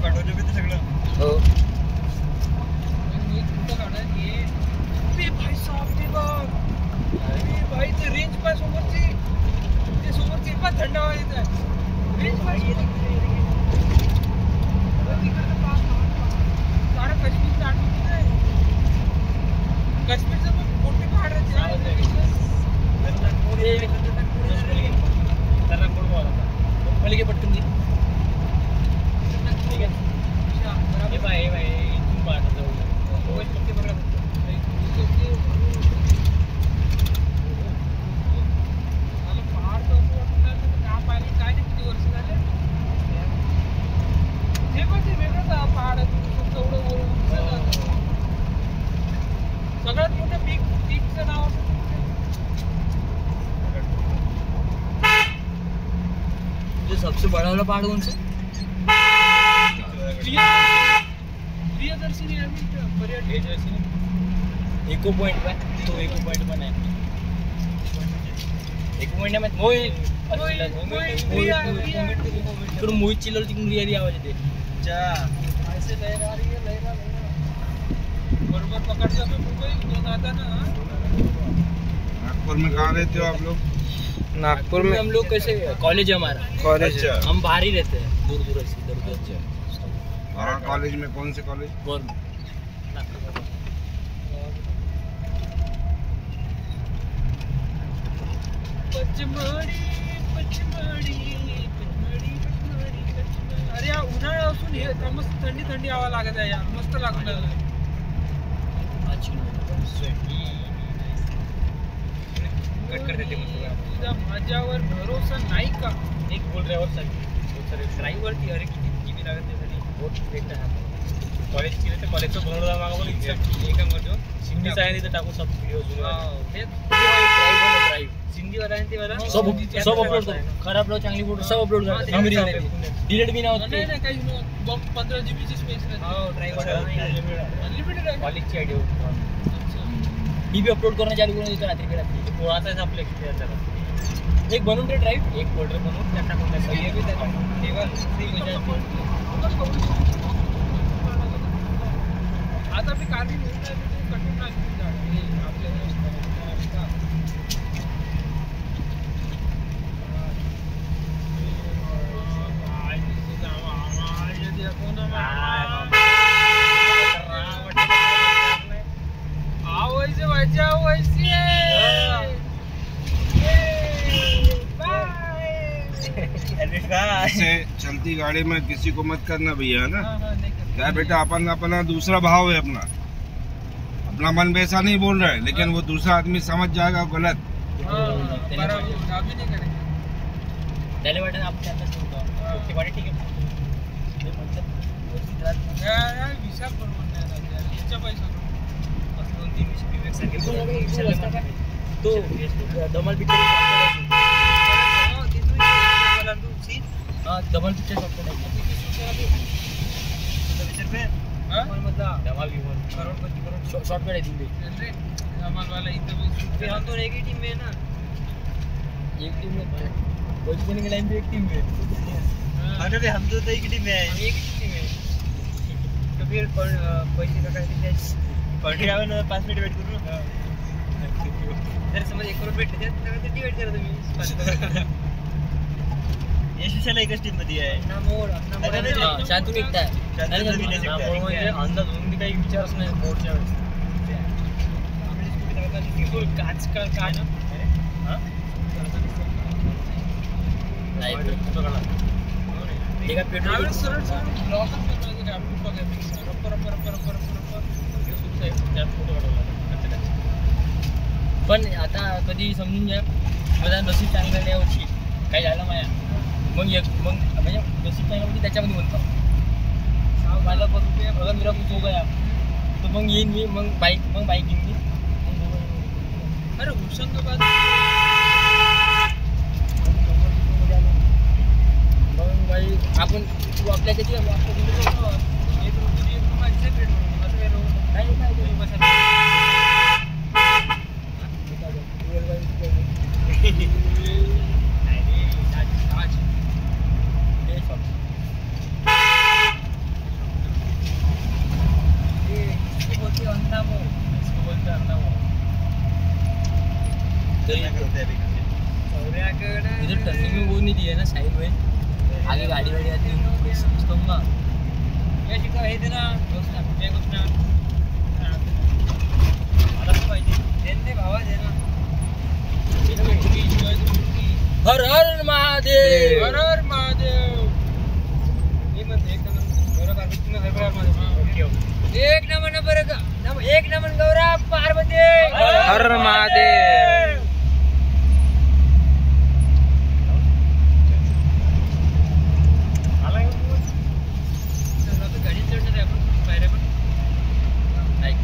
पाठवलं मी ते सगळं. हो मी कुठं काढायला ये बे भाई साहब ते बघ. अरे भाई ते रेंज पाय समोरची ते समोरची पण थंड हवा येत आहे. रेंज पाय काश्मीरचं आठवत नाही. काश्मीरचं पण मोठे पहाड आहेत. मलिके पटकन घे. सगळ्यात मोठं पीकचं नाव जो सबसे बड़ा वाला पहाड़ कौन सा? प्रियदर्शनी पर्यटन इको पॉइंट पण तो इको पॉइंट पण आहे. इको पॉइंट मध्ये मोहित इकडून मोहित चिल्लर तिकडून रियारी आवाज येते. ऐसे लहरा रही है लहरा बरोबर पकड़ता मैं मुंबई दोन आता ना. नागपुर में कहाँ रहते हो आप लोग? नागपुर में हम लोग कैसे कॉलेज है हमारा. कॉलेज है. हम बाहर ही रहते हैं दूर दूर से इधर उधर. हाँ कॉलेज में कौन से कॉलेज? पचमढ़ी पचमढ़ी पचमढ़ी पचमढ़ी. अरे यार उन्हाळा असून हे मस्त थंडी थंडी हवा लागत आहे यार. मस्त लागून राहिलं. तुझ्या माझ्यावर भरोसा नाही का? एक बोल ड्राइवर की अरे किती जीबी लागत त्यासाठी बहुत वेट आहे. कॉलेज केलं तर कॉलेजचं भरवलं मागा बोल एक काम करतो सिंधी आहे तिथं टाकू सब व्हिडिओ ड्राइव सिंधी वाला आहे ते वाला सब अपलोड करू. खराब अपलोड चांगली फोटो सब अपलोड करा. डिलीट भी ना होत नाही काही 15 GB ची स्पेस राहते. हो ड्राइवर अनलिमिटेड आहे. कॉलेजची आयडी टीवी अपलोड करणं चालू करून देतो रात्री रात्री. पोळाचा आहे आपल्या एक बनवून ते ड्राइव एक फोल्डर बनवून त्यात टाकून आता मी कार्बी कटून टाकली आपल्या ऐसे चलती गाड़ी में किसी को मत करना भैया ना. क्या बेटा अपन अपना दूसरा भाव है अपना मन वैसा नहीं बोल रहा है लेकिन वो दूसरा आदमी समझ जाएगा गलत. त्याला वाटत आपण त्यांना ठीक आहे. विशाल बरोबर याच्या पैसा तो धमाल पिक्चर डबल पिक्चर शॉर्ट में है धमाल वाला इधर हम तो एक ही टीम में है ना. एक टीम में बचपन के लाइन पे एक टीम में. अरे हम तो एक ही टीम में है. एक ही टीम में तो फिर पैसे का काय पार्टी आवे 5 मिनिट वेट करू ना. जर समज 1 करोड भेटले तर डिवाइड करा तुम्ही. यशस्वीला एकच टीम मध्ये आहे ना. मोड शांतून एकटा आहे. अंदाज होऊन काही विचारच नाही मोडच्या वेळेस. काच का काय ना नाही एका पेट्रोल सरळ ब्लॉक पण आता कधी समजून घ्या माझा नशीब चांगलं नाही यावर्षी काही झालं माझ्या. मग म्हणजे नशीब चांगलं म्हणजे त्याच्यामध्ये म्हणतो मला पण अगर मेरा कुछ हो गया तो मग येईन मी मग बाईक घेईन मी. अरे होशंगाबाद मग बाई आपण तू आपल्या किती इधर टर्निंग में वो नहीं दिया ना साइड में, आगे गाड़ी वाड़ी आती है मैं समझता हूँ ये शिका है देना दोस्त ना कुछ ना अलग पाहिजे देने भावा देना। हर हर महादेव, हर हर महादेव। ये मन एक नंबर गौरव पार्वती में हर हर महादेव। एक नमन गौरव पार्वती, हर महादेव। गाडी चढणार आहे आपण पायऱ्या पण नाही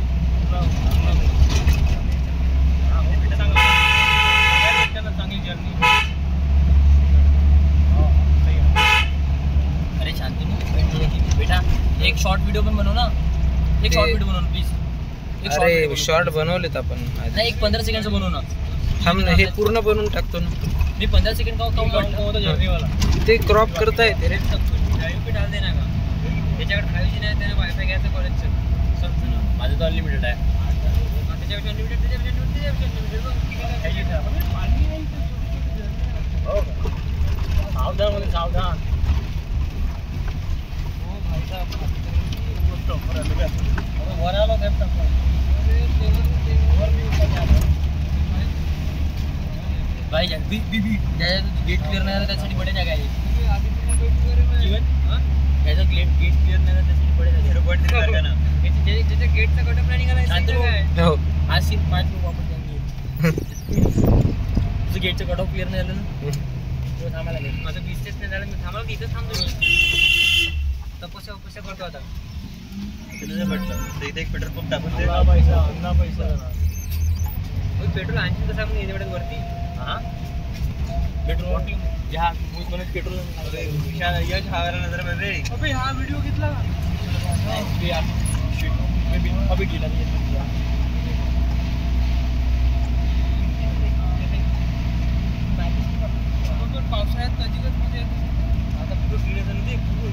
चांगली जर्नी। अरे शांतनु बेटा एक शॉर्ट वीडियो पण बनव ना, एक शॉर्ट वीडियो बनव प्लीज। अरे शॉर्ट बनवलेत आपण, नाही एक 15 सेकंडचं बनव ना। थांब ना, हे पूर्ण बनवून टाकतो ना मी 15 सेकंड का होता जर्नी वाला ते क्रॉप करता येते रे। ड्राइव्ह पे डाल देना का त्याच्याकडे 5G नाही, त्याने वायफाय घ्यायचं कॉलेजचं समजू ना। माझं तर अनलिमिटेड आहे, त्याच्यापेक्षा अनलिमिटेड सावधान मध्ये सावधान। वर आलो भाई B B B GATE clear नाही झालं त्यासाठी बडे जागा आहे जीवन त्याचा गेट क्लिअर नाही झालं त्यासाठी बडे जागा 0.3 ना त्याच्या गेटचा कट प्लॅनिंग आहे हो आज सीन 5 लोक वापस जाईल तुझं गेटचं कट ऑफ क्लिअर नाही झालं ना तो थांबायला लागेल। माझं बिझनेस नाही झालं, मी थांबाल इथं थांबतो मी तपस्या करतो आता। तुझं म्हटलं इथे एक पेट्रोल पंप टाकून दे पैसा पेट्रोल आणखी कसं आपण याच्याकडे वरती हां पेट्रोल जहा मुझे पेट्रोल यश हवाला नजर मध्ये अबे हा व्हिडिओ घेतला का अबे गेला पावसाळ्यात अजिबात मजा येते आता पूर्ण क्लिअर झालं ते पूर्ण